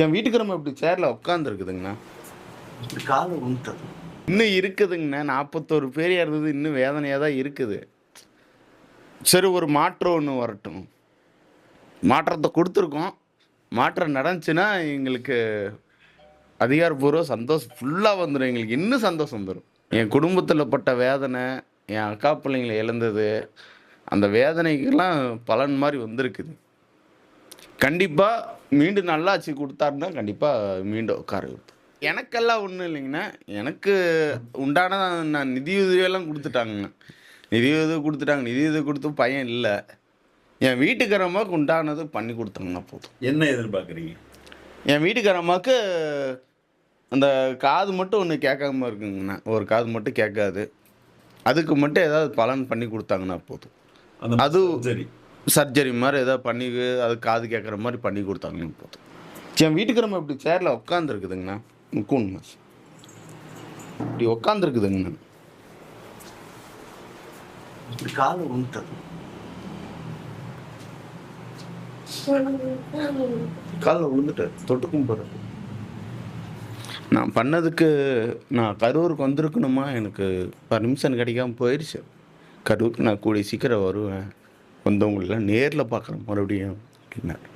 என் வீட்டுக்காரம்மா இப்படி சேர்ல உட்காந்துருக்குதுங்கண்ணா. இப்படி கால உழுந்தது. இன்னும் இருக்குதுங்கண்ணா. 41 பேர் இருந்தது இன்னும் வேதனையா தான் இருக்குது. சரி, ஒரு மாற்றம் ஒண்ணு வரட்டும். மாற்றத்த குடுத்துருக்கோம். மாற்றம் நடந்துச்சுன்னா எங்களுக்கு அதிகாரப்பூர்வ சந்தோஷம் ஃபுல்லா வந்துரும். எங்களுக்கு இன்னும் சந்தோஷம் வந்துரும். என் குடும்பத்தில பட்ட வேதனை, என் அக்கா பிள்ளைங்கள இழந்தது, அந்த வேதனைக்கெல்லாம் பலன் மாரி வந்திருக்குது. கண்டிப்பா மீண்டும் நல்லாட்சி குடுத்தாருன்னா, கண்டிப்பா மீண்டும் உட்கார வைப்பேன். எனக்கெல்லாம் ஒண்ணும் இல்லைங்கண்ணா. எனக்கு உண்டான நான் நிதியுதவியெல்லாம் குடுத்துட்டாங்கண்ணா. நிதியுதவி குடுத்துட்டாங்க. நிதியுதவி குடுத்தும் பயன் இல்ல. என் வீட்டுக்காரம்மாவுக்கு உண்டானது பண்ணி குடுத்தாங்கன்னா போதும். என்ன எதிர்பார்க்குறீங்க? என் வீட்டுக்காரம்மாவுக்கு அந்த காது மட்டும் ஒண்ணு கேட்காம இருக்குங்கண்ணா. ஒரு காது மட்டும் கேட்காது. அதுக்கு மட்டும் ஏதாவது பலன் பண்ணி குடுத்தாங்கன்னா போதும். அது சரி. சர்ஜரி மாரி ஏதாவது பண்ணி அது காது கேட்குற மாரி பண்ணி குடுத்தாங்கன்னா போதும். என் வீட்டுக்காரம்மா இப்படி சேர்ல உட்காந்துருக்குதுங்கண்ணா. முக்குங்க. இப்படி உட்காந்துருக்குதுங்கண்ணா. இப்படி கால உழுந்தது. கால்ல விழுந்துட்டாரு. தொட்டுக்கும் போறாரு. நான் பண்ணதுக்கு நான் கரூருக்கு வந்திருக்கணுமா, எனக்கு பர்மிஷன் கிடைக்காம போயிடுச்சு. கரூருக்கு நான் கூடிய சீக்கிரம் வருவேன். வந்தவங்களெல்லாம் நேர்ல பார்க்குறேன் மறுபடியும் அப்படின்னாரு.